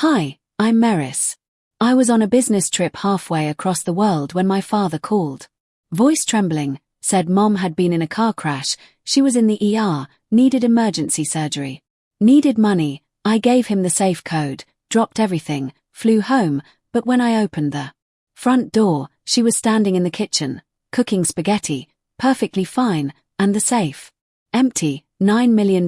Hi, I'm Meris. I was on a business trip halfway across the world when my father called. Voice trembling, said Mom had been in a car crash, she was in the ER, needed emergency surgery. Needed money, I gave him the safe code, dropped everything, flew home, but when I opened the front door, she was standing in the kitchen, cooking spaghetti, perfectly fine, and the safe. Empty, $9 million,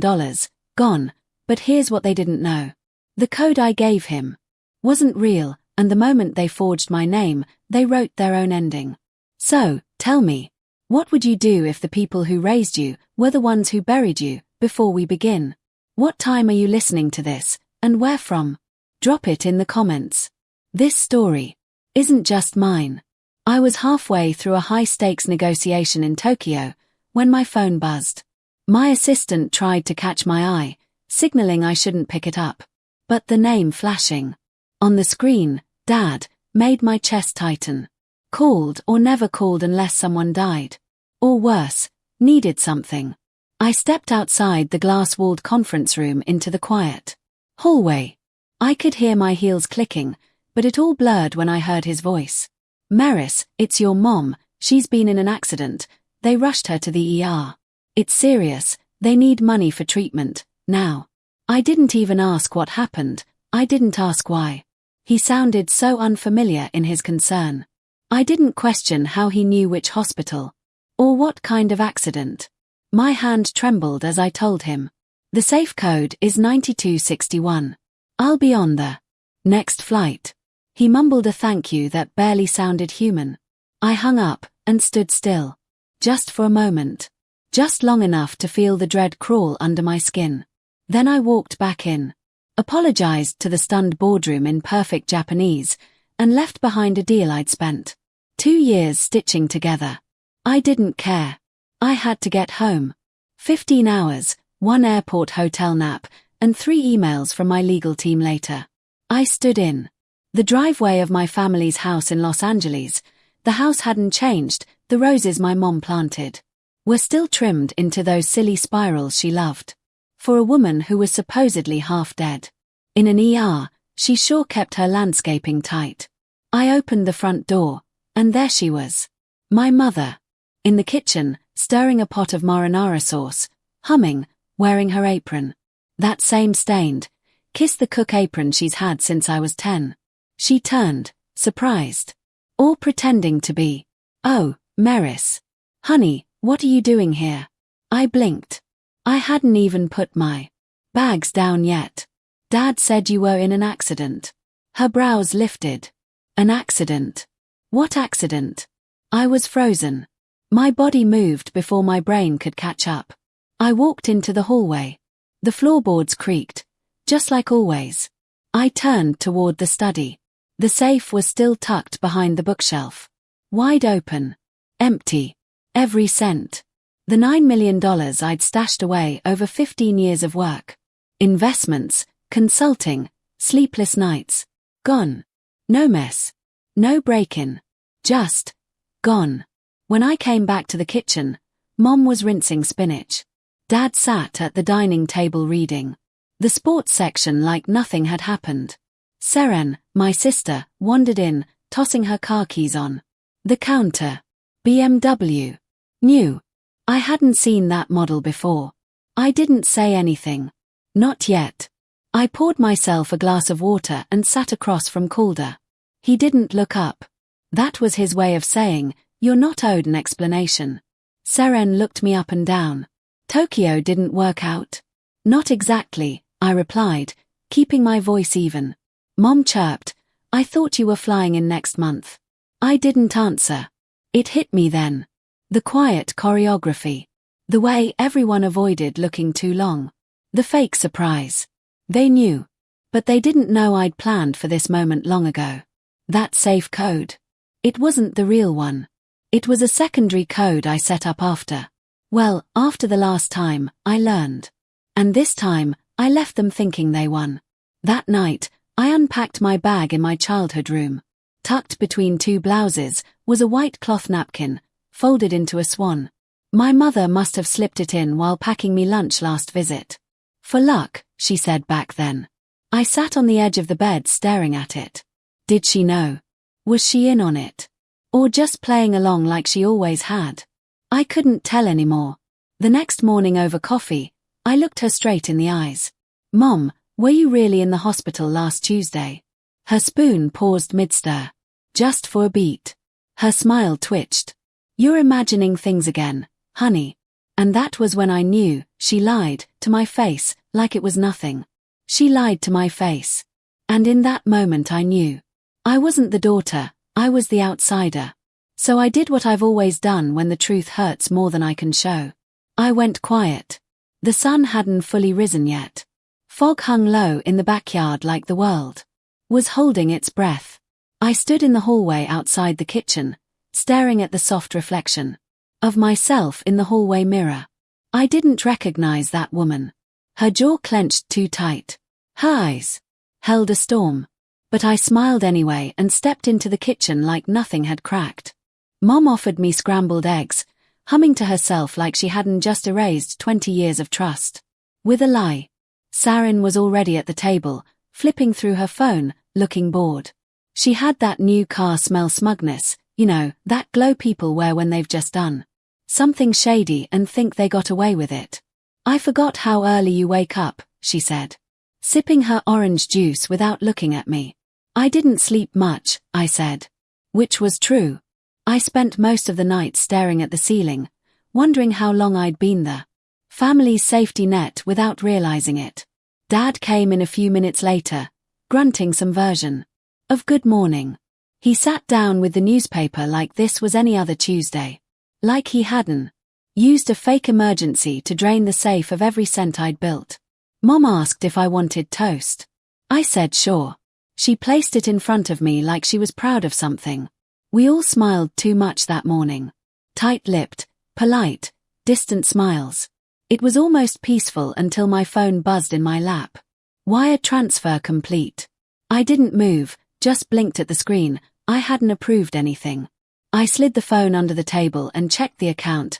gone, but here's what they didn't know. The code I gave him wasn't real, and the moment they forged my name, they wrote their own ending. So, tell me, what would you do if the people who raised you were the ones who buried you? Before we begin, what time are you listening to this, and where from? Drop it in the comments. This story isn't just mine. I was halfway through a high-stakes negotiation in Tokyo when my phone buzzed. My assistant tried to catch my eye, signaling I shouldn't pick it up. But the name flashing on the screen, Dad, made my chest tighten. Called or never called unless someone died. Or worse, needed something. I stepped outside the glass-walled conference room into the quiet hallway. I could hear my heels clicking, but it all blurred when I heard his voice. Meris, it's your mom, she's been in an accident, they rushed her to the ER. It's serious, they need money for treatment, now. I didn't even ask what happened, I didn't ask why. He sounded so unfamiliar in his concern. I didn't question how he knew which hospital. Or what kind of accident. My hand trembled as I told him. The safe code is 9261. I'll be on the next flight. He mumbled a thank you that barely sounded human. I hung up and stood still. Just for a moment. Just long enough to feel the dread crawl under my skin. Then I walked back in. Apologized to the stunned boardroom in perfect Japanese, and left behind a deal I'd spent 2 years stitching together. I didn't care. I had to get home. 15 hours, 1 airport hotel nap, and 3 emails from my legal team later. I stood in the driveway of my family's house in Los Angeles. The house hadn't changed, the roses my mom planted were still trimmed into those silly spirals she loved. For a woman who was supposedly half dead in an ER, she sure kept her landscaping tight. I opened the front door, and there she was. My mother. In the kitchen, stirring a pot of marinara sauce, humming, wearing her apron. That same stained, kiss the cook apron she's had since I was 10. She turned, surprised. All pretending to be. Oh, Meris. Honey, what are you doing here? I blinked. I hadn't even put my bags down yet. Dad said you were in an accident. Her brows lifted. An accident? What accident? I was frozen. My body moved before my brain could catch up. I walked into the hallway. The floorboards creaked, just like always. I turned toward the study. The safe was still tucked behind the bookshelf. Wide open. Empty. Every cent. The $9 million I'd stashed away over 15 years of work. Investments, consulting, sleepless nights. Gone. No mess. No break-in. Just gone. When I came back to the kitchen, Mom was rinsing spinach. Dad sat at the dining table reading the sports section like nothing had happened. Seren, my sister, wandered in, tossing her car keys on the counter. BMW. New. I hadn't seen that model before. I didn't say anything. Not yet. I poured myself a glass of water and sat across from Calder. He didn't look up. That was his way of saying, you're not owed an explanation. Seren looked me up and down. Tokyo didn't work out? Not exactly, I replied, keeping my voice even. Mom chirped, I thought you were flying in next month. I didn't answer. It hit me then. The quiet choreography. The way everyone avoided looking too long. The fake surprise. They knew. But they didn't know I'd planned for this moment long ago. That safe code. It wasn't the real one. It was a secondary code I set up after. Well, after the last time, I learned. And this time, I left them thinking they won. That night, I unpacked my bag in my childhood room. Tucked between 2 blouses was a white cloth napkin, folded into a swan. My mother must have slipped it in while packing me lunch last visit. For luck, she said back then. I sat on the edge of the bed staring at it. Did she know? Was she in on it? Or just playing along like she always had? I couldn't tell anymore. The next morning over coffee, I looked her straight in the eyes. Mom, were you really in the hospital last Tuesday? Her spoon paused mid-stir. Just for a beat. Her smile twitched. You're imagining things again, honey. And that was when I knew. She lied, to my face, like it was nothing. She lied to my face. And in that moment I knew. I wasn't the daughter, I was the outsider. So I did what I've always done when the truth hurts more than I can show. I went quiet. The sun hadn't fully risen yet. Fog hung low in the backyard like the world was holding its breath. I stood in the hallway outside the kitchen, staring at the soft reflection of myself in the hallway mirror. I didn't recognize that woman. Her jaw clenched too tight. Her eyes held a storm. But I smiled anyway and stepped into the kitchen like nothing had cracked. Mom offered me scrambled eggs, humming to herself like she hadn't just erased 20 years of trust. With a lie. Sarin was already at the table, flipping through her phone, looking bored. She had that new car smell smugness, you know, that glow people wear when they've just done something shady and think they got away with it. I forgot how early you wake up, she said, sipping her orange juice without looking at me. I didn't sleep much, I said. Which was true. I spent most of the night staring at the ceiling, wondering how long I'd been the family's safety net without realizing it. Dad came in a few minutes later, grunting some version of good morning. He sat down with the newspaper like this was any other Tuesday. Like he hadn't used a fake emergency to drain the safe of every cent I'd built. Mom asked if I wanted toast. I said sure. She placed it in front of me like she was proud of something. We all smiled too much that morning. Tight-lipped, polite, distant smiles. It was almost peaceful until my phone buzzed in my lap. Wire transfer complete. I didn't move, just blinked at the screen. I hadn't approved anything. I slid the phone under the table and checked the account.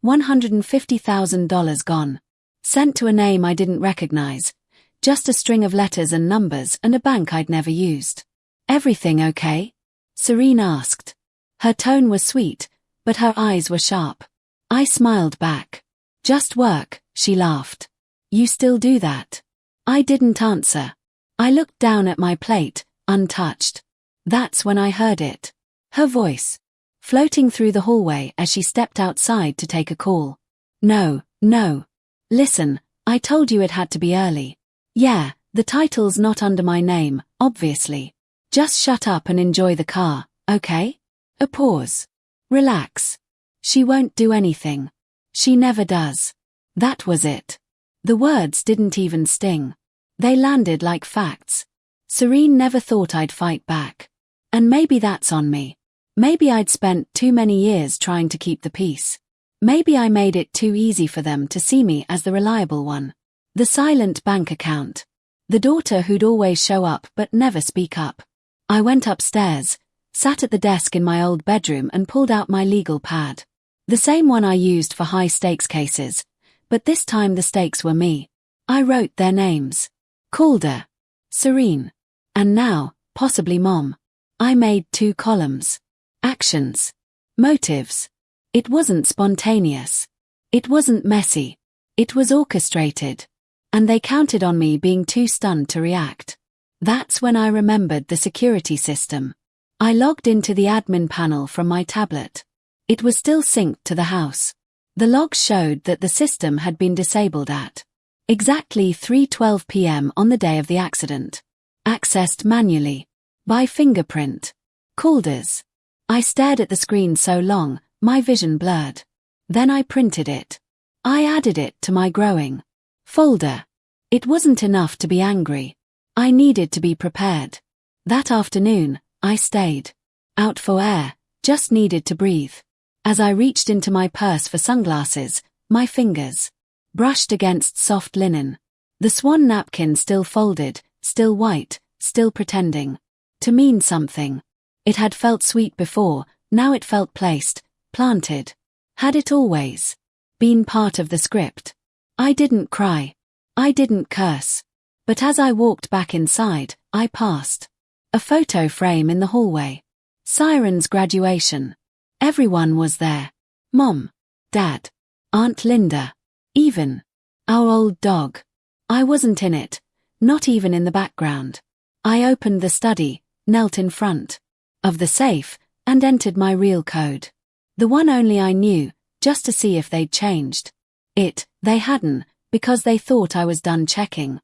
$150,000 gone. Sent to a name I didn't recognize. Just a string of letters and numbers and a bank I'd never used. Everything okay? Serene asked. Her tone was sweet, but her eyes were sharp. I smiled back. Just work, she laughed. You still do that? I didn't answer. I looked down at my plate, untouched. That's when I heard it. Her voice. Floating through the hallway as she stepped outside to take a call. No. Listen, I told you it had to be early. Yeah, the title's not under my name, obviously. Just shut up and enjoy the car, okay? A pause. Relax. She won't do anything. She never does. That was it. The words didn't even sting. They landed like facts. Serene never thought I'd fight back. And maybe that's on me. Maybe I'd spent too many years trying to keep the peace. Maybe I made it too easy for them to see me as the reliable one. The silent bank account. The daughter who'd always show up but never speak up. I went upstairs, sat at the desk in my old bedroom and pulled out my legal pad. The same one I used for high-stakes cases, but this time the stakes were me. I wrote their names. Calder. Serene. And now, possibly Mom. I made 2 columns. Actions. Motives. It wasn't spontaneous. It wasn't messy. It was orchestrated. And they counted on me being too stunned to react. That's when I remembered the security system. I logged into the admin panel from my tablet. It was still synced to the house. The logs showed that the system had been disabled at exactly 3:12 p.m. on the day of the accident. Accessed manually. By fingerprint. Calder's. I stared at the screen so long, my vision blurred. Then I printed it. I added it to my growing folder. It wasn't enough to be angry. I needed to be prepared. That afternoon, I stayed out for air, just needed to breathe. As I reached into my purse for sunglasses, my fingers brushed against soft linen. The swan napkin still folded, still white, still pretending to mean something. It had felt sweet before, now it felt placed, planted. Had it always been part of the script? I didn't cry. I didn't curse. But as I walked back inside, I passed a photo frame in the hallway. Siren's graduation. Everyone was there. Mom, Dad, Aunt Linda, even our old dog. I wasn't in it, not even in the background. I opened the study, knelt in front of the safe, and entered my real code. The one only I knew, just to see if they'd changed. They hadn't, because they thought I was done checking.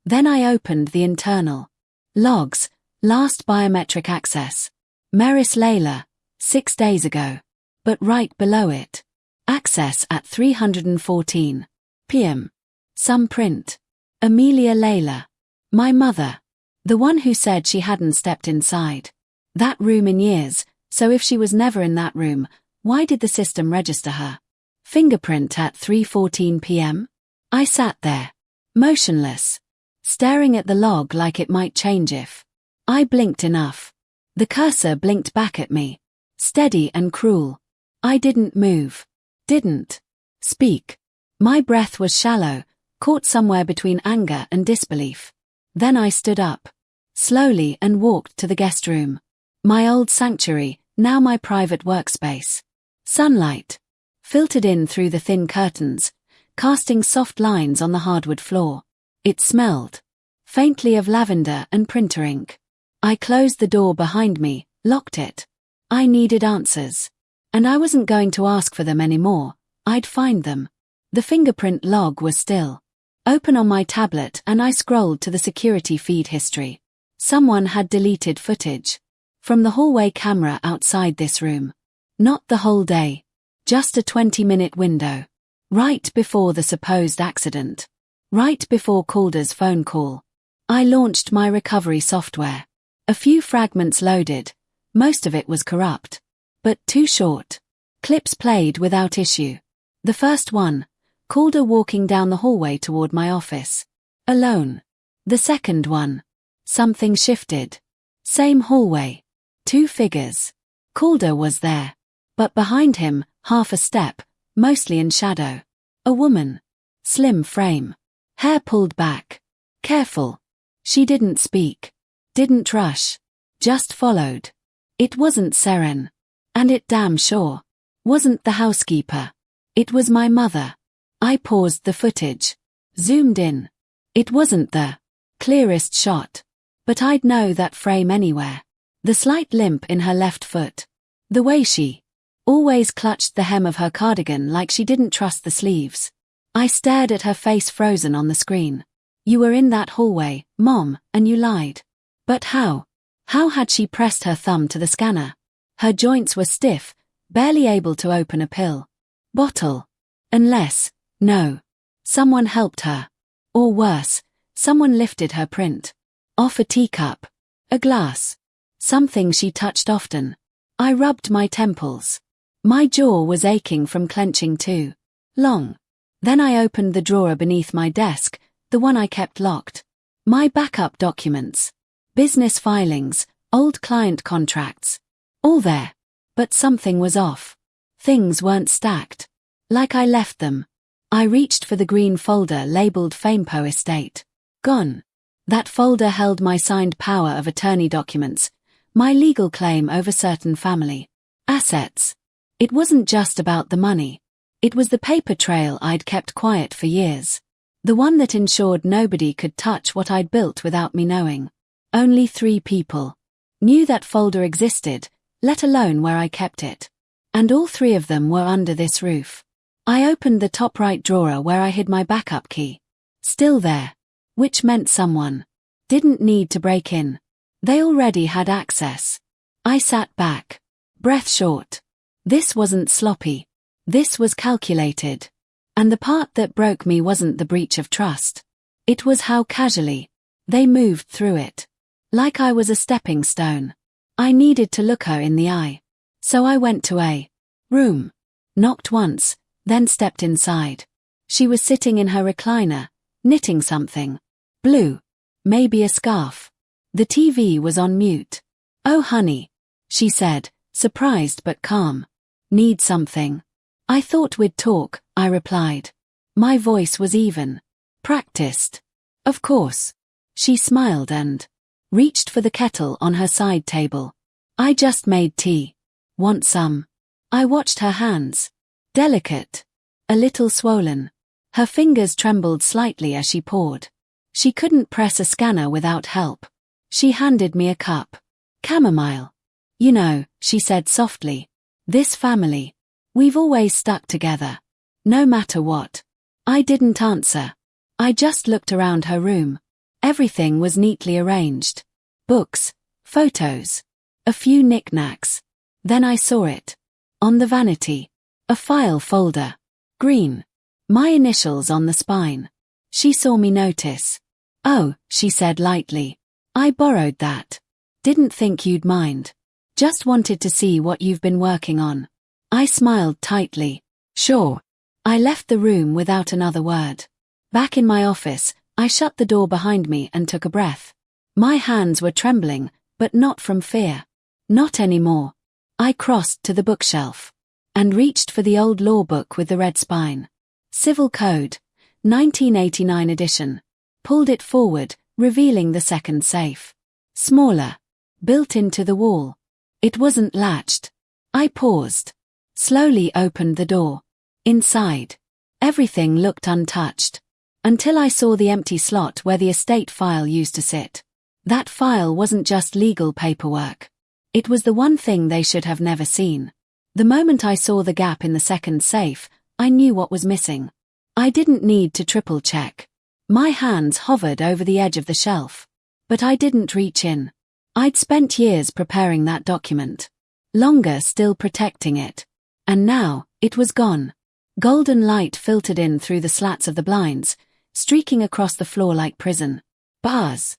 Then I opened the internal logs, last biometric access. Meris Layla, 6 days ago. But right below it, access at 3:14 p.m. Some print. Amelia Layla. My mother. The one who said she hadn't stepped inside that room in years, so if she was never in that room, why did the system register her? Fingerprint at 3:14 p.m.? I sat there, motionless, staring at the log like it might change if I blinked enough. The cursor blinked back at me, steady and cruel. I didn't move, didn't speak. My breath was shallow, caught somewhere between anger and disbelief. Then I stood up, slowly, and walked to the guest room. My old sanctuary, now my private workspace. Sunlight filtered in through the thin curtains, casting soft lines on the hardwood floor. It smelled faintly of lavender and printer ink. I closed the door behind me, locked it. I needed answers. And I wasn't going to ask for them anymore. I'd find them. The fingerprint log was still open on my tablet, and I scrolled to the security feed history. Someone had deleted footage from the hallway camera outside this room. Not the whole day. Just a 20-minute window. Right before the supposed accident. Right before Calder's phone call. I launched my recovery software. A few fragments loaded. Most of it was corrupt. But too short. Clips played without issue. The first one, Calder walking down the hallway toward my office. Alone. The second one. Something shifted. Same hallway. 2 figures. Calder was there. But behind him, half a step, mostly in shadow. A woman. Slim frame. Hair pulled back. Careful. She didn't speak. Didn't rush. Just followed. It wasn't Seren. And it damn sure wasn't the housekeeper. It was my mother. I paused the footage. Zoomed in. It wasn't the clearest shot. But I'd know that frame anywhere. The slight limp in her left foot. The way she always clutched the hem of her cardigan like she didn't trust the sleeves. I stared at her face frozen on the screen. You were in that hallway, Mom, and you lied. But how? How had she pressed her thumb to the scanner? Her joints were stiff, barely able to open a pill bottle. Unless, no. Someone helped her. Or worse, someone lifted her print off a teacup. A glass. Something she touched often. I rubbed my temples. My jaw was aching from clenching too long. Then I opened the drawer beneath my desk, the one I kept locked. My backup documents. Business filings, old client contracts. All there. But something was off. Things weren't stacked. Like I left them. I reached for the green folder labeled Famepo Estate. Gone. That folder held my signed power of attorney documents, my legal claim over certain family assets. It wasn't just about the money. It was the paper trail I'd kept quiet for years. The one that ensured nobody could touch what I'd built without me knowing. Only 3 people knew that folder existed, let alone where I kept it. And all 3 of them were under this roof. I opened the top right drawer where I hid my backup key. Still there. Which meant someone didn't need to break in. They already had access. I sat back. Breath short. This wasn't sloppy. This was calculated. And the part that broke me wasn't the breach of trust. It was how casually they moved through it. Like I was a stepping stone. I needed to look her in the eye. So I went to a room. Knocked once, then stepped inside. She was sitting in her recliner, knitting something. Blue. Maybe a scarf. The TV was on mute. Oh honey, she said, surprised but calm. Need something? I thought we'd talk, I replied. My voice was even. Practiced. Of course. She smiled and reached for the kettle on her side table. I just made tea. Want some? I watched her hands. Delicate. A little swollen. Her fingers trembled slightly as she poured. She couldn't press a scanner without help. She handed me a cup. Chamomile. You know, she said softly. This family. We've always stuck together. No matter what. I didn't answer. I just looked around her room. Everything was neatly arranged. Books, photos, a few knickknacks. Then I saw it. On the vanity. A file folder. Green. My initials on the spine. She saw me notice. Oh, she said lightly. I borrowed that. Didn't think you'd mind. Just wanted to see what you've been working on. I smiled tightly. Sure. I left the room without another word. Back in my office, I shut the door behind me and took a breath. My hands were trembling, but not from fear. Not anymore. I crossed to the bookshelf and reached for the old law book with the red spine. Civil Code, 1989 edition. Pulled it forward, revealing the second safe. Smaller. Built into the wall. It wasn't latched. I paused. Slowly opened the door. Inside. Everything looked untouched. Until I saw the empty slot where the estate file used to sit. That file wasn't just legal paperwork. It was the one thing they should have never seen. The moment I saw the gap in the second safe, I knew what was missing. I didn't need to triple check. My hands hovered over the edge of the shelf. But I didn't reach in. I'd spent years preparing that document. Longer still protecting it. And now, it was gone. Golden light filtered in through the slats of the blinds, streaking across the floor like prison bars.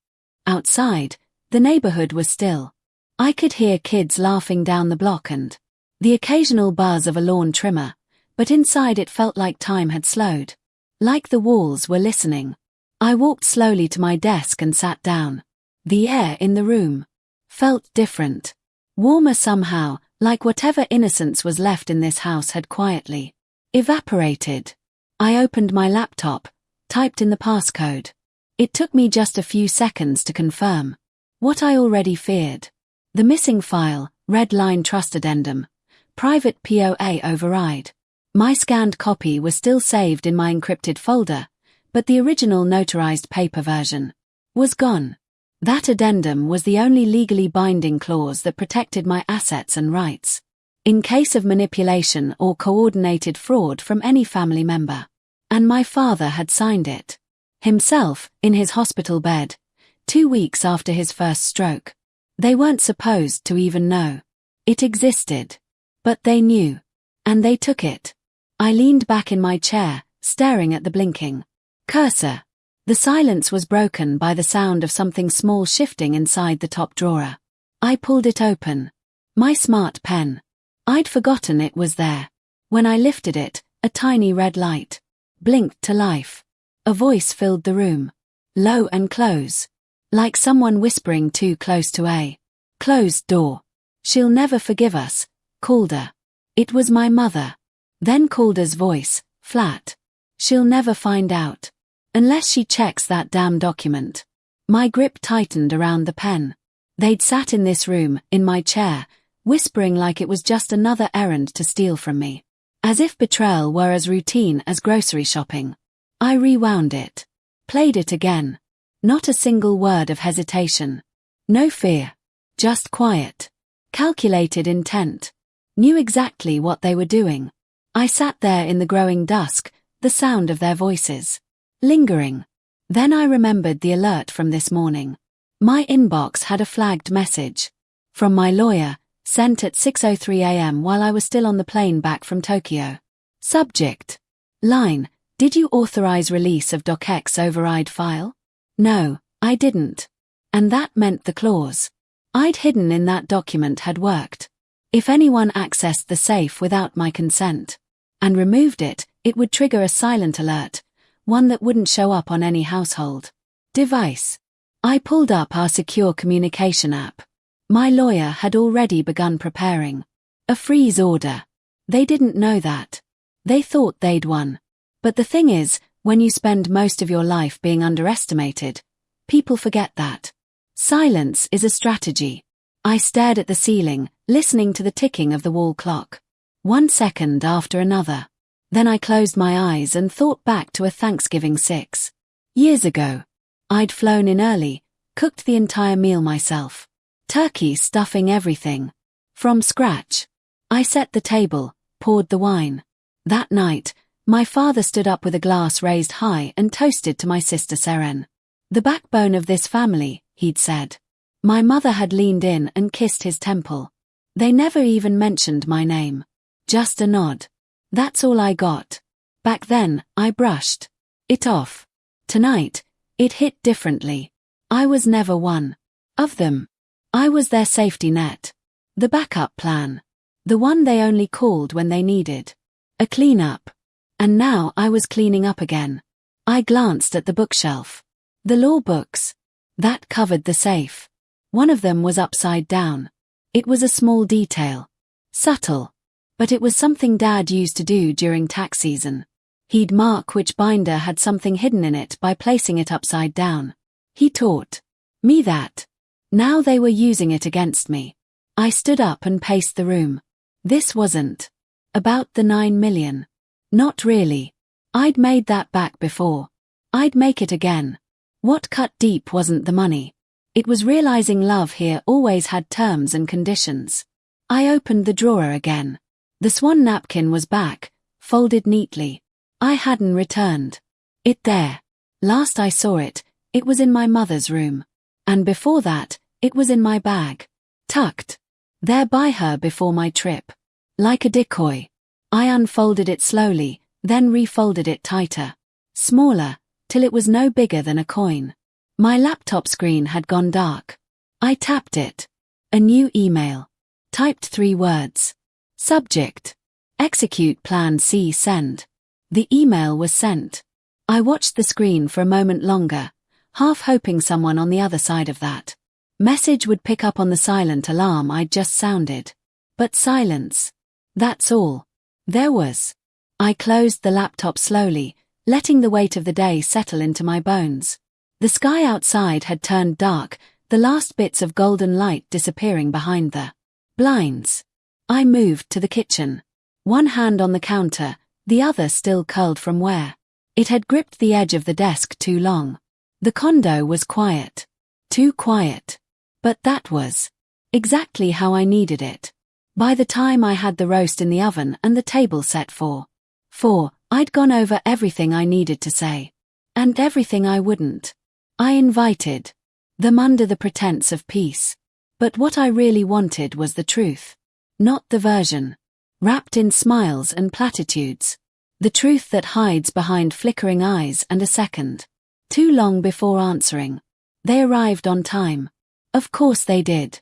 Outside, the neighborhood was still. I could hear kids laughing down the block and the occasional buzz of a lawn trimmer, but inside it felt like time had slowed. Like the walls were listening. I walked slowly to my desk and sat down. The air in the room felt different. Warmer somehow, like whatever innocence was left in this house had quietly evaporated. I opened my laptop, typed in the passcode. It took me just a few seconds to confirm what I already feared. The missing file, Red Line Trust Addendum, Private POA Override. My scanned copy was still saved in my encrypted folder, but the original notarized paper version was gone. That addendum was the only legally binding clause that protected my assets and rights, in case of manipulation or coordinated fraud from any family member. And my father had signed it. Himself, in his hospital bed, 2 weeks after his first stroke. They weren't supposed to even know. It existed. But they knew. And they took it. I leaned back in my chair, staring at the blinking cursor. The silence was broken by the sound of something small shifting inside the top drawer. I pulled it open. My smart pen. I'd forgotten it was there. When I lifted it, a tiny red light blinked to life. A voice filled the room. Low and close. Like someone whispering too close to a closed door. She'll never forgive us, Calder. It was my mother. Then Calder's voice, flat. She'll never find out. Unless she checks that damn document. My grip tightened around the pen. They'd sat in this room, in my chair, whispering like it was just another errand to steal from me. As if betrayal were as routine as grocery shopping. I rewound it. Played it again. Not a single word of hesitation. No fear. Just quiet. Calculated intent. Knew exactly what they were doing. I sat there in the growing dusk, the sound of their voices. Lingering. Then I remembered the alert from this morning. My inbox had a flagged message. From my lawyer, sent at 6:03 a.m. while I was still on the plane back from Tokyo. Subject. Line. Did you authorize release of DocX override file? No, I didn't. And that meant the clause I'd hidden in that document had worked. If anyone accessed the safe without my consent and removed it, it would trigger a silent alert, one that wouldn't show up on any household device. I pulled up our secure communication app. My lawyer had already begun preparing a freeze order. They didn't know that. They thought they'd won. But the thing is, when you spend most of your life being underestimated, People forget that. Silence is a strategy. I stared at the ceiling, listening to the ticking of the wall clock. 1 second after another. Then I closed my eyes and thought back to a Thanksgiving 6 years ago. I'd flown in early, cooked the entire meal myself. Turkey stuffing everything. From scratch. I set the table, poured the wine. That night, my father stood up with a glass raised high and toasted to my sister Seren. The backbone of this family, he'd said. My mother had leaned in and kissed his temple. They never even mentioned my name. Just a nod. That's all I got. Back then, I brushed it off. Tonight, it hit differently. I was never one of them. I was their safety net. The backup plan. The one they only called when they needed a cleanup. And now I was cleaning up again. I glanced at the bookshelf. The law books. That covered the safe. One of them was upside down. It was a small detail. Subtle. But it was something Dad used to do during tax season. He'd mark which binder had something hidden in it by placing it upside down. He taught me that. Now they were using it against me. I stood up and paced the room. This wasn't about the 9 million. Not really. I'd made that back before. I'd make it again. What cut deep wasn't the money. It was realizing love here always had terms and conditions. I opened the drawer again. The swan napkin was back, folded neatly. I hadn't returned it there. Last I saw it, it was in my mother's room. And before that, it was in my bag. Tucked there by her before my trip. Like a decoy. I unfolded it slowly, then refolded it tighter. Smaller, till it was no bigger than a coin. My laptop screen had gone dark. I tapped it. A new email. Typed 3 words. Subject. Execute Plan C send. The email was sent. I watched the screen for a moment longer, half hoping someone on the other side of that message would pick up on the silent alarm I'd just sounded. But silence. That's all there was. I closed the laptop slowly, letting the weight of the day settle into my bones. The sky outside had turned dark, the last bits of golden light disappearing behind the blinds. I moved to the kitchen. One hand on the counter, the other still curled from where it had gripped the edge of the desk too long. The condo was quiet. Too quiet. But that was exactly how I needed it. By the time I had the roast in the oven and the table set for 4, I'd gone over everything I needed to say. And everything I wouldn't. I invited them under the pretense of peace. But what I really wanted was the truth. Not the version wrapped in smiles and platitudes. The truth that hides behind flickering eyes and a second too long before answering. They arrived on time. Of course they did.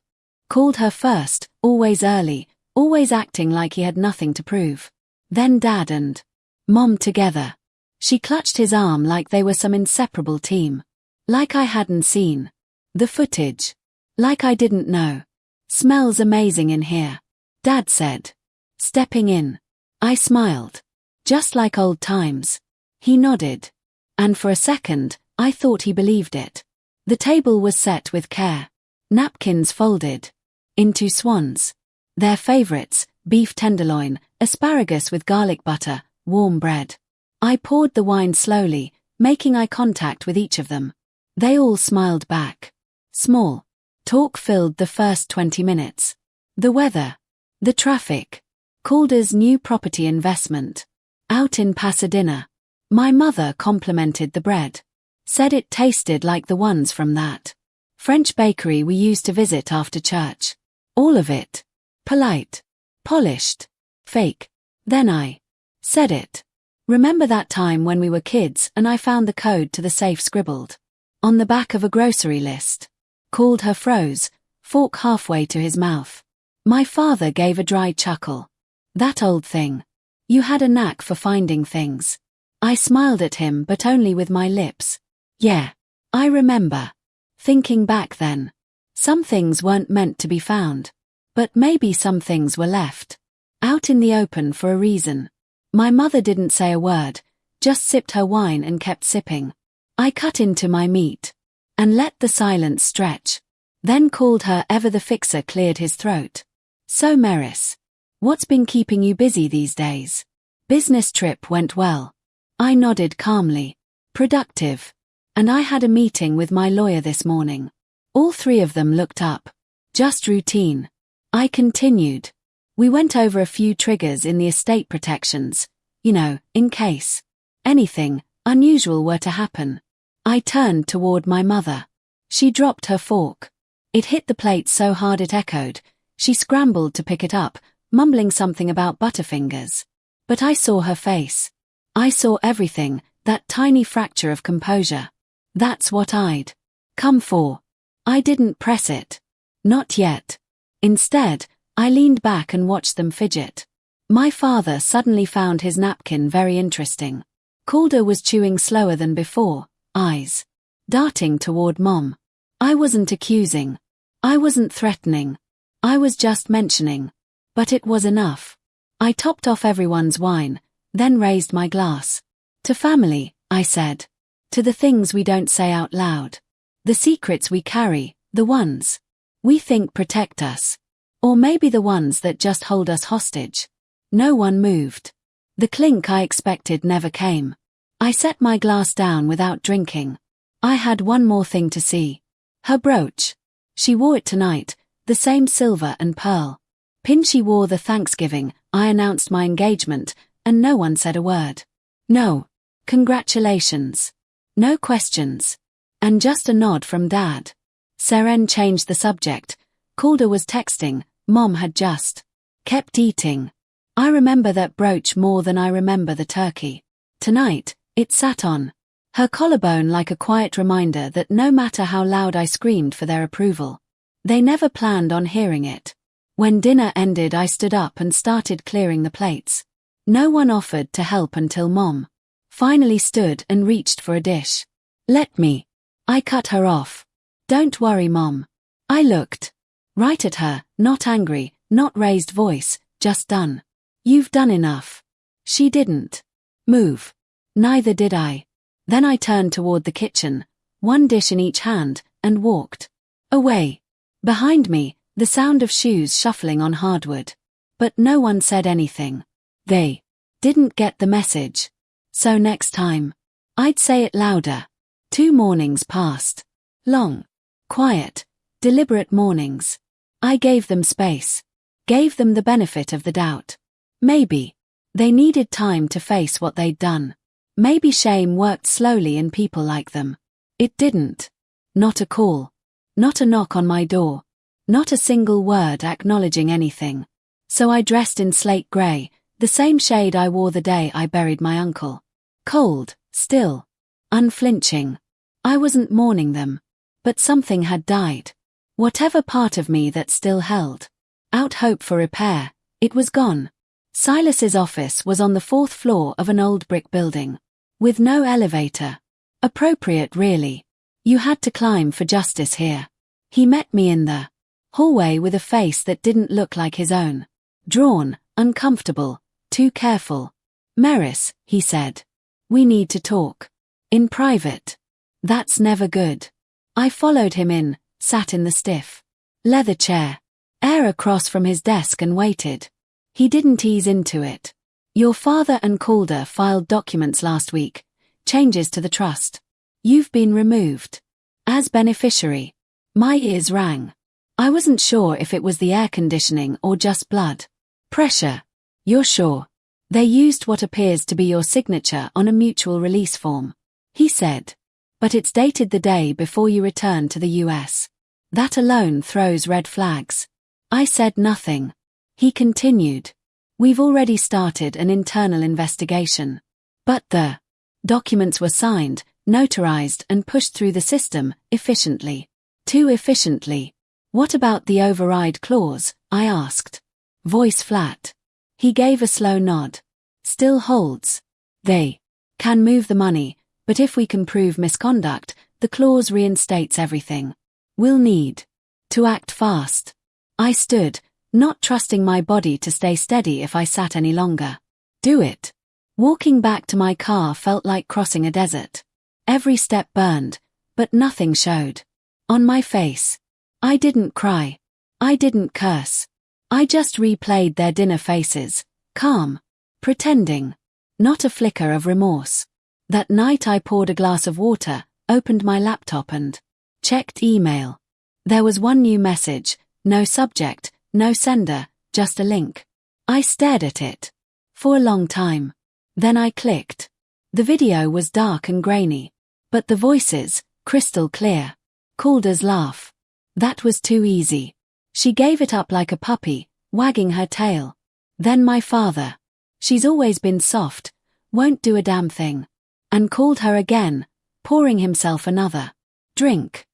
Called her first, always early, always acting like he had nothing to prove. Then Dad and Mom together. She clutched his arm like they were some inseparable team. Like I hadn't seen the footage. Like I didn't know. Smells amazing in here, Dad said. Stepping in. I smiled. Just like old times. He nodded. And for a second, I thought he believed it. The table was set with care. Napkins folded into swans. Their favorites, beef tenderloin, asparagus with garlic butter, warm bread. I poured the wine slowly, making eye contact with each of them. They all smiled back. Small talk filled the first 20 minutes. The weather. The traffic. Calder's new property investment. Out in Pasadena. My mother complimented the bread. Said it tasted like the ones from that French bakery we used to visit after church. All of it. Polite. Polished. Fake. Then I said it. Remember that time when we were kids and I found the code to the safe scribbled on the back of a grocery list? Called her froze, fork halfway to his mouth. My father gave a dry chuckle. That old thing. You had a knack for finding things. I smiled at him but only with my lips. Yeah. I remember. Thinking back then. Some things weren't meant to be found. But maybe some things were left out in the open for a reason. My mother didn't say a word, just sipped her wine and kept sipping. I cut into my meat. and let the silence stretch. Then called her ever the fixer cleared his throat. So Meris, what's been keeping you busy these days? Business trip went well. I nodded calmly. Productive. And I had a meeting with my lawyer this morning. All three of them looked up. Just routine. I continued. We went over a few triggers in the estate protections, in case anything unusual were to happen. I turned toward my mother. She dropped her fork. It hit the plate so hard it echoed. She scrambled to pick it up, mumbling something about butterfingers. But I saw her face. I saw everything, that tiny fracture of composure. That's what I'd come for. I didn't press it. Not yet. Instead, I leaned back and watched them fidget. My father suddenly found his napkin very interesting. Calder was chewing slower than before, eyes darting toward Mom. I wasn't accusing. I wasn't threatening. I was just mentioning. But it was enough. I topped off everyone's wine, then raised my glass. To family, I said. To the things we don't say out loud. The secrets we carry, the ones we think protect us. Or maybe the ones that just hold us hostage. No one moved. The clink I expected never came. I set my glass down without drinking. I had one more thing to see. Her brooch. She wore it tonight, the same silver and pearl pin she wore the Thanksgiving I announced my engagement, and no one said a word. No congratulations. No questions. And just a nod from Dad. Seren changed the subject. Calder was texting. Mom had just kept eating. I remember that brooch more than I remember the turkey. Tonight, it sat on her collarbone like a quiet reminder that no matter how loud I screamed for their approval, they never planned on hearing it. When dinner ended, I stood up and started clearing the plates. No one offered to help until Mom finally stood and reached for a dish. Let me. I cut her off. Don't worry, Mom. I looked right at her, not angry, not raised voice, just done. You've done enough. She didn't move. Neither did I. Then I turned toward the kitchen, one dish in each hand, and walked away. Behind me, the sound of shoes shuffling on hardwood. But no one said anything. They didn't get the message. So next time, I'd say it louder. 2 mornings passed. Long, quiet, deliberate mornings. I gave them space. Gave them the benefit of the doubt. Maybe they needed time to face what they'd done. Maybe shame worked slowly in people like them. It didn't. Not a call. Not a knock on my door. Not a single word acknowledging anything. So I dressed in slate grey, the same shade I wore the day I buried my uncle. Cold, still, unflinching. I wasn't mourning them. But something had died. Whatever part of me that still held out hope for repair, it was gone. Silas's office was on the 4th floor of an old brick building. With no elevator. Appropriate, really. You had to climb for justice here. He met me in the hallway with a face that didn't look like his own. Drawn, uncomfortable, too careful. Meris, he said. We need to talk. In private. That's never good. I followed him in, sat in the stiff leather chair. Air across from his desk and waited. He didn't ease into it. Your father and Calder filed documents last week. Changes to the trust. You've been removed. As beneficiary. My ears rang. I wasn't sure if it was the air conditioning or just blood pressure. You're sure? They used what appears to be your signature on a mutual release form. He said. But it's dated the day before you returned to the US. That alone throws red flags. I said nothing. He continued. We've already started an internal investigation. But the documents were signed, notarized and pushed through the system, efficiently. Too efficiently. What about the override clause? I asked. Voice flat. He gave a slow nod. Still holds. They can move the money, but if we can prove misconduct, the clause reinstates everything. We'll need to act fast. I stood, not trusting my body to stay steady if I sat any longer. Do it. Walking back to my car felt like crossing a desert. Every step burned, but nothing showed. On my face. I didn't cry. I didn't curse. I just replayed their dinner faces, calm, pretending. Not a flicker of remorse. That night I poured a glass of water, opened my laptop and checked email. There was one new message, no subject, no sender, just a link. I stared at it. For a long time. Then I clicked. The video was dark and grainy. But the voices, crystal clear. Calder's laugh. That was too easy. She gave it up like a puppy, wagging her tail. Then my father. She's always been soft, won't do a damn thing. And called her again, pouring himself another drink.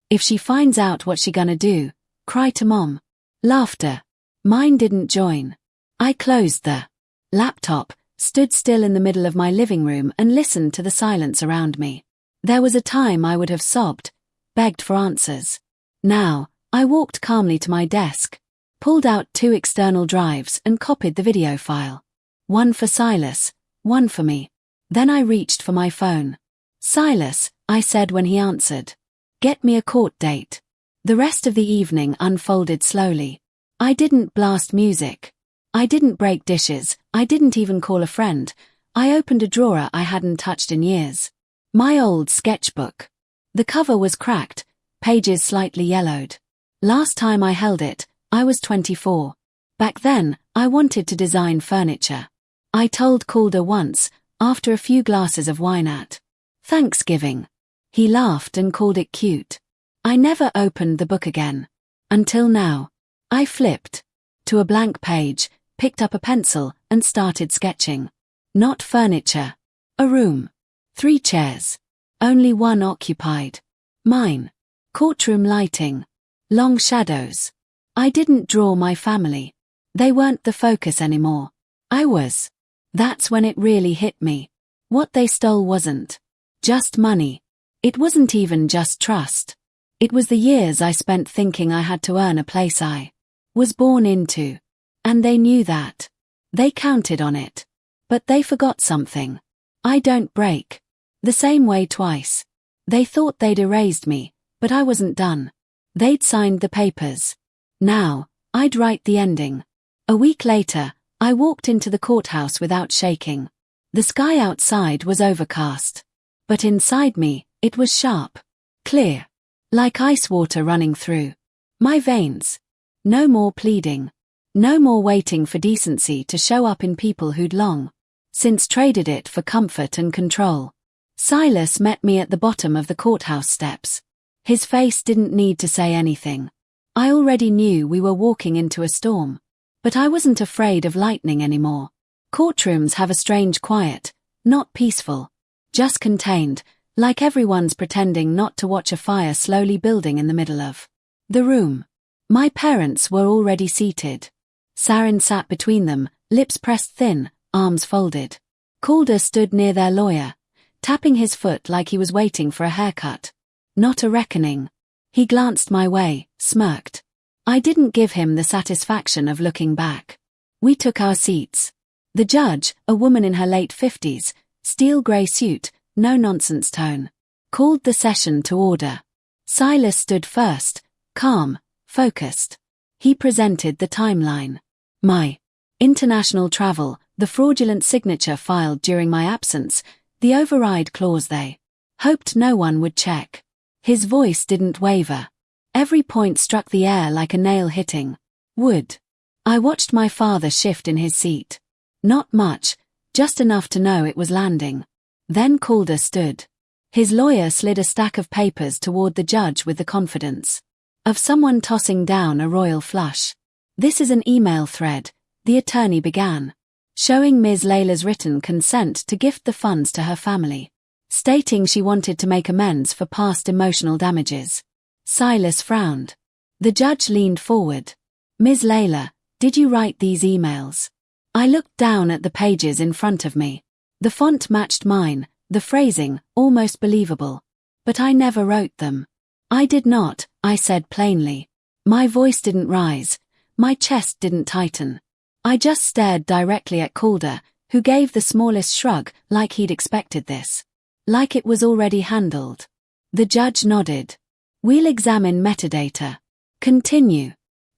If she finds out what she gonna do, cry to mom. Laughter. Mine didn't join. I closed the laptop, stood still in the middle of my living room and listened to the silence around me. There was a time I would have sobbed, begged for answers. Now, I walked calmly to my desk, pulled out 2 external drives and copied the video file. One for Silas, one for me. Then I reached for my phone. Silas, I said when he answered. Get me a court date. The rest of the evening unfolded slowly. I didn't blast music. I didn't break dishes, I didn't even call a friend. I opened a drawer I hadn't touched in years. My old sketchbook. The cover was cracked, pages slightly yellowed. Last time I held it, I was 24. Back then, I wanted to design furniture. I told Calder once, after a few glasses of wine at Thanksgiving. He laughed and called it cute. I never opened the book again. Until now. I flipped to a blank page, picked up a pencil, and started sketching. Not furniture. A room. 3 chairs. Only one occupied. Mine. Courtroom lighting. Long shadows. I didn't draw my family. They weren't the focus anymore. I was. That's when it really hit me. What they stole wasn't just money. It wasn't even just trust. It was the years I spent thinking I had to earn a place I was born into. And they knew that. They counted on it. But they forgot something. I don't break the same way twice. They thought they'd erased me, but I wasn't done. They'd signed the papers. Now, I'd write the ending. A week later, I walked into the courthouse without shaking. The sky outside was overcast. But inside me, it was sharp. Clear. Like ice water running through my veins. No more pleading. No more waiting for decency to show up in people who'd long since traded it for comfort and control. Silas met me at the bottom of the courthouse steps. His face didn't need to say anything. I already knew we were walking into a storm. But I wasn't afraid of lightning anymore. Courtrooms have a strange quiet, not peaceful, just contained, like everyone's pretending not to watch a fire slowly building in the middle of the room. My parents were already seated. Sarin sat between them, lips pressed thin, arms folded. Calder stood near their lawyer, tapping his foot like he was waiting for a haircut. Not a reckoning. He glanced my way, smirked. I didn't give him the satisfaction of looking back. We took our seats. The judge, a woman in her late 50s, steel grey suit, no-nonsense tone, called the session to order. Silas stood first, calm, focused. He presented the timeline. My international travel, the fraudulent signature filed during my absence, the override clause they hoped no one would check. His voice didn't waver. Every point struck the air like a nail hitting wood. I watched my father shift in his seat. Not much, just enough to know it was landing. Then Calder stood. His lawyer slid a stack of papers toward the judge with the confidence of someone tossing down a royal flush. This is an email thread, the attorney began, showing Ms. Layla's written consent to gift the funds to her family, stating she wanted to make amends for past emotional damages. Silas frowned. The judge leaned forward. Ms. Layla, did you write these emails? I looked down at the pages in front of me. The font matched mine, the phrasing, almost believable. But I never wrote them. I did not, I said plainly. My voice didn't rise. My chest didn't tighten. I just stared directly at Calder, who gave the smallest shrug, like he'd expected this. Like it was already handled. The judge nodded. We'll examine metadata. Continue.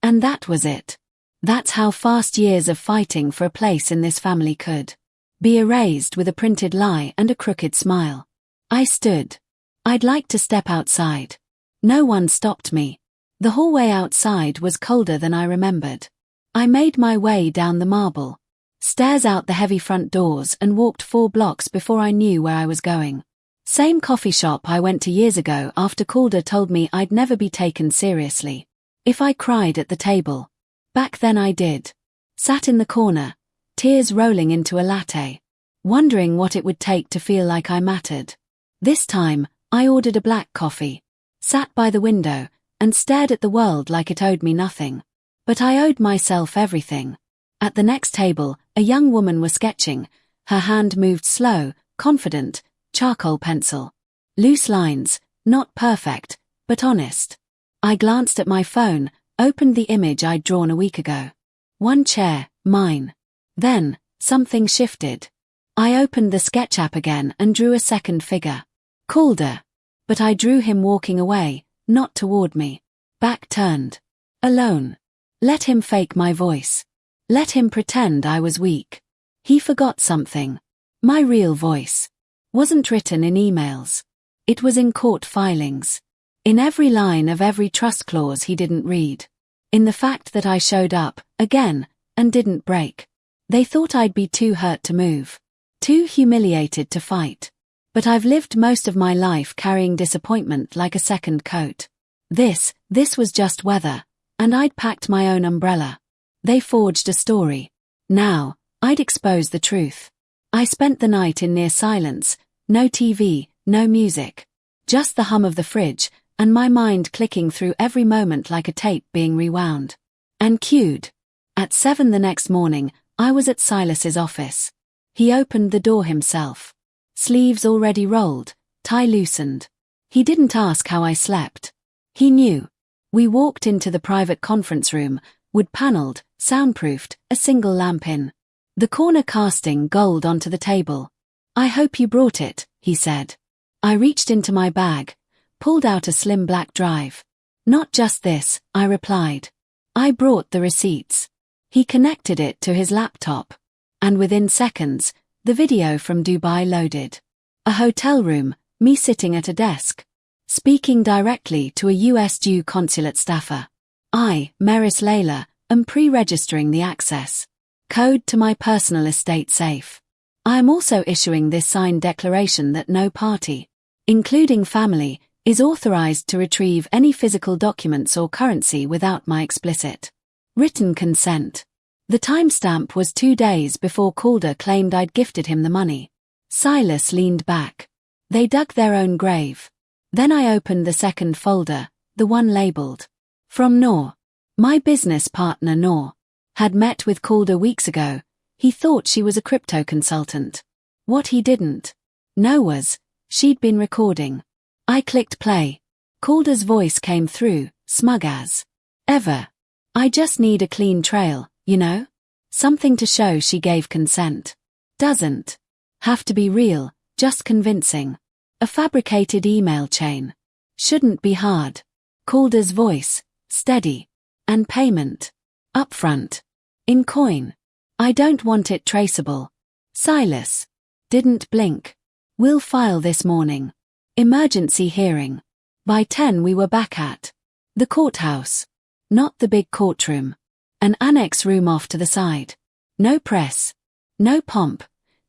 And that was it. That's how fast years of fighting for a place in this family could be erased with a printed lie and a crooked smile. I stood. I'd like to step outside. No one stopped me. The hallway outside was colder than I remembered. I made my way down the marble stairs, out the heavy front doors, and walked 4 blocks before I knew where I was going. Same coffee shop I went to years ago after Calder told me I'd never be taken seriously if I cried at the table. Back then I did. Sat in the corner, tears rolling into a latte, wondering what it would take to feel like I mattered. This time, I ordered a black coffee, sat by the window, and stared at the world like it owed me nothing. But I owed myself everything. At the next table, a young woman was sketching. Her hand moved slow, confident, charcoal pencil. Loose lines, not perfect, but honest. I glanced at my phone, opened the image I'd drawn a week ago. One chair, mine. Then, something shifted. I opened the sketch app again and drew a second figure. Calder. But I drew him walking away, not toward me. Back turned. Alone. Let him fake my voice. Let him pretend I was weak. He forgot something. My real voice wasn't written in emails. It was in court filings. In every line of every trust clause he didn't read. In the fact that I showed up, again, and didn't break. They thought I'd be too hurt to move. Too humiliated to fight. But I've lived most of my life carrying disappointment like a second coat. This was just weather, and I'd packed my own umbrella. They forged a story. Now, I'd expose the truth. I spent the night in near silence, no TV, no music. Just the hum of the fridge, and my mind clicking through every moment like a tape being rewound. And cued. At 7 the next morning, I was at Silas's office. He opened the door himself. Sleeves already rolled, tie loosened. He didn't ask how I slept. He knew. We walked into the private conference room, wood-paneled, soundproofed, a single lamp in the corner casting gold onto the table. I hope you brought it, he said. I reached into my bag, pulled out a slim black drive. Not just this, I replied. I brought the receipts. He connected it to his laptop. And within seconds, the video from Dubai loaded. A hotel room, me sitting at a desk, speaking directly to a US Jew consulate staffer. I, Meris Layla, am pre-registering the access code to my personal estate safe. I am also issuing this signed declaration that no party, including family, is authorized to retrieve any physical documents or currency without my explicit written consent. The timestamp was 2 days before Calder claimed I'd gifted him the money. Silas leaned back. They dug their own grave. Then I opened the second folder, the one labeled from Noor. My business partner Noor had met with Calder weeks ago. He thought she was a crypto consultant. What he didn't know was, she'd been recording. I clicked play. Calder's voice came through, smug as ever. I just need a clean trail, you know? Something to show she gave consent. Doesn't have to be real, just convincing. A fabricated email chain. Shouldn't be hard. Calder's voice, steady. And payment. Upfront. In coin. I don't want it traceable. Silas. Didn't blink. We'll file this morning. Emergency hearing. By 10 we were back at the courthouse. Not the big courtroom. An annex room off to the side. No press. No pomp.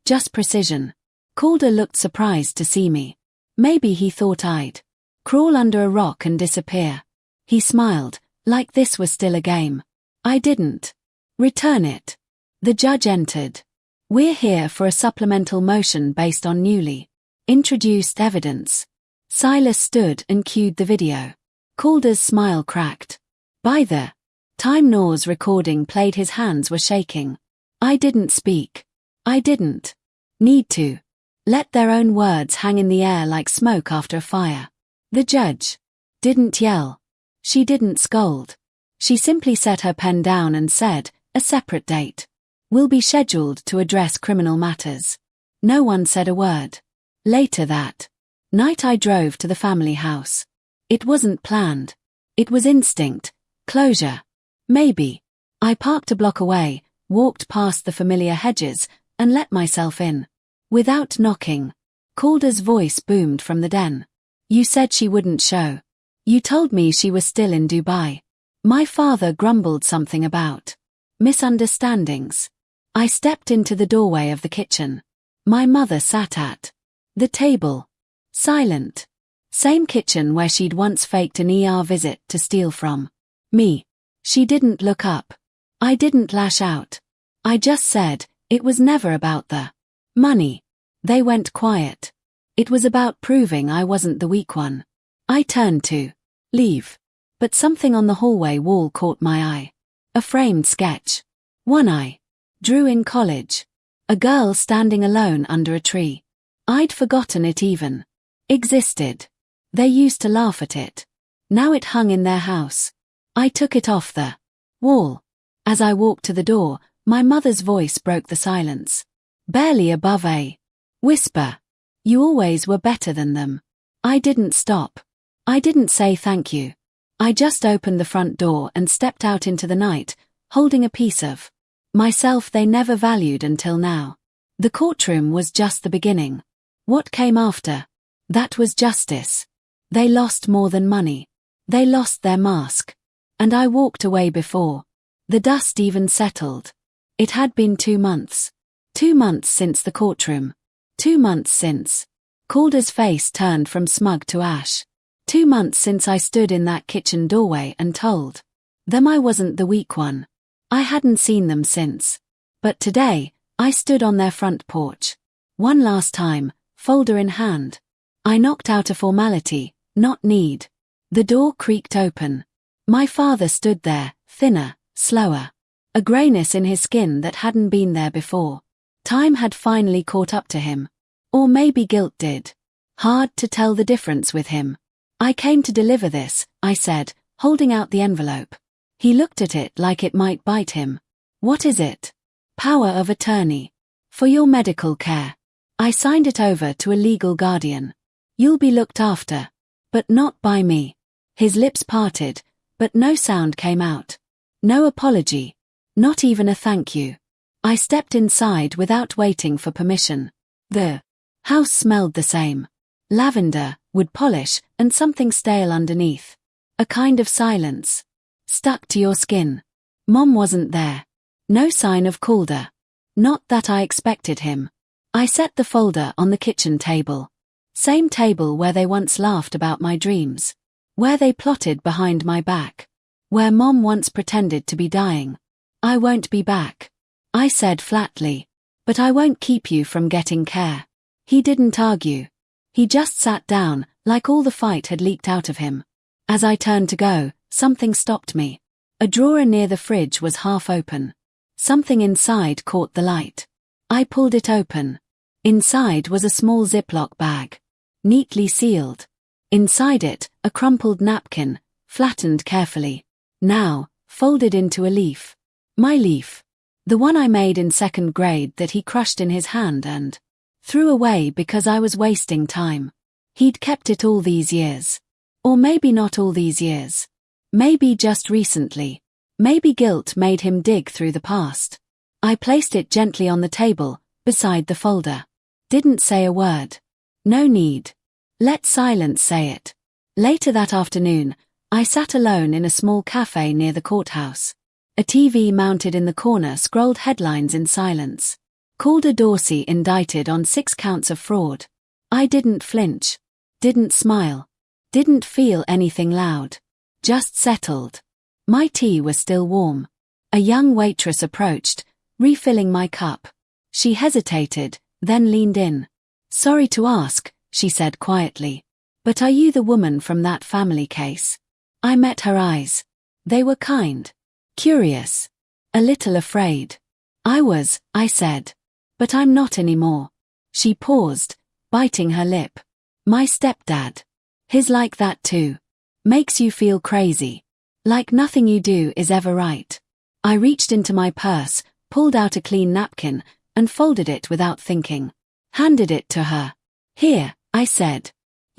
Just precision. Calder looked surprised to see me. Maybe he thought I'd crawl under a rock and disappear. He smiled, like this was still a game. I didn't return it. The judge entered. We're here for a supplemental motion based on newly introduced evidence. Silas stood and cued the video. Calder's smile cracked. By the time Noor's recording played, his hands were shaking. I didn't speak. I didn't need to. Let their own words hang in the air like smoke after a fire. The judge didn't yell. She didn't scold. She simply set her pen down and said, a separate date will be scheduled to address criminal matters. No one said a word. Later that Night I drove to the family house. It wasn't planned. It was instinct. Closure. Maybe. I parked a block away, walked past the familiar hedges, and let myself in. Without knocking. Calder's voice boomed from the den. You said she wouldn't show. You told me she was still in Dubai. My father grumbled something about misunderstandings. I stepped into the doorway of the kitchen. My mother sat at the table. Silent. Same kitchen where she'd once faked an ER visit to steal from me. She didn't look up. I didn't lash out. I just said, it was never about the money. They went quiet. It was about proving I wasn't the weak one. I turned to leave. But something on the hallway wall caught my eye. A framed sketch. One I drew in college. A girl standing alone under a tree. I'd forgotten it even existed. They used to laugh at it. Now it hung in their house. I took it off the wall. As I walked to the door, my mother's voice broke the silence. Barely above a whisper. You always were better than them. I didn't stop. I didn't say thank you. I just opened the front door and stepped out into the night, holding a piece of myself they never valued until now. The courtroom was just the beginning. What came after? That was justice. They lost more than money. They lost their mask. And I walked away before the dust even settled. It had been 2 months. 2 months since the courtroom. 2 months since Calder's face turned from smug to ash. 2 months since I stood in that kitchen doorway and told them I wasn't the weak one. I hadn't seen them since. But today, I stood on their front porch. One last time, folder in hand. I knocked out a formality, not need. The door creaked open. My father stood there, thinner, slower. A greyness in his skin that hadn't been there before. Time had finally caught up to him. Or maybe guilt did. Hard to tell the difference with him. I came to deliver this, I said, holding out the envelope. He looked at it like it might bite him. What is it? Power of attorney. For your medical care. I signed it over to a legal guardian. You'll be looked after. But not by me. His lips parted, but no sound came out. No apology. Not even a thank you. I stepped inside without waiting for permission. The house smelled the same. Lavender, wood polish, and something stale underneath. A kind of silence. Stuck to your skin. Mom wasn't there. No sign of Calder. Not that I expected him. I set the folder on the kitchen table. Same table where they once laughed about my dreams. Where they plotted behind my back. Where Mom once pretended to be dying. I won't be back. I said flatly. But I won't keep you from getting care. He didn't argue. He just sat down, like all the fight had leaked out of him. As I turned to go, something stopped me. A drawer near the fridge was half open. Something inside caught the light. I pulled it open. Inside was a small Ziploc bag. Neatly sealed. Inside it, a crumpled napkin, flattened carefully. Now, folded into a leaf. My leaf. The one I made in 2nd grade that he crushed in his hand and threw away because I was wasting time. He'd kept it all these years. Or maybe not all these years. Maybe just recently. Maybe guilt made him dig through the past. I placed it gently on the table, beside the folder. Didn't say a word. No need. Let silence say it. Later that afternoon, I sat alone in a small cafe near the courthouse. A TV mounted in the corner scrolled headlines in silence. Calder Dorsey indicted on 6 counts of fraud. I didn't flinch. Didn't smile. Didn't feel anything loud. Just settled. My tea was still warm. A young waitress approached, refilling my cup. She hesitated, then leaned in. Sorry to ask, she said quietly. But are you the woman from that family case? I met her eyes. They were kind. Curious. A little afraid. I said. But I'm not anymore. She paused, biting her lip. My stepdad. He's like that too. Makes you feel crazy. Like nothing you do is ever right. I reached into my purse, pulled out a clean napkin, and folded it without thinking. Handed it to her. Here, I said.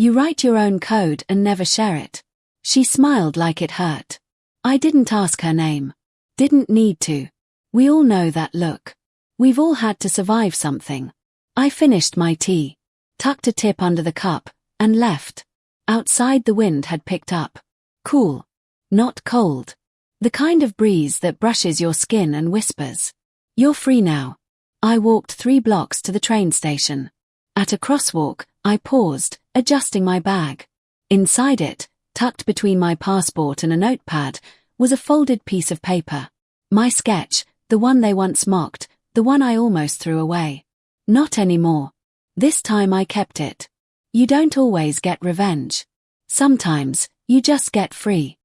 You write your own code and never share it. She smiled like it hurt. I didn't ask her name. Didn't need to. We all know that look. We've all had to survive something. I finished my tea, tucked a tip under the cup, and left. Outside the wind had picked up. Cool. Not cold. The kind of breeze that brushes your skin and whispers, "You're free now." I walked 3 blocks to the train station. At a crosswalk, I paused, adjusting my bag. Inside it, tucked between my passport and a notepad, was a folded piece of paper. My sketch, the one they once mocked, the one I almost threw away. Not anymore. This time I kept it. You don't always get revenge. Sometimes, you just get free.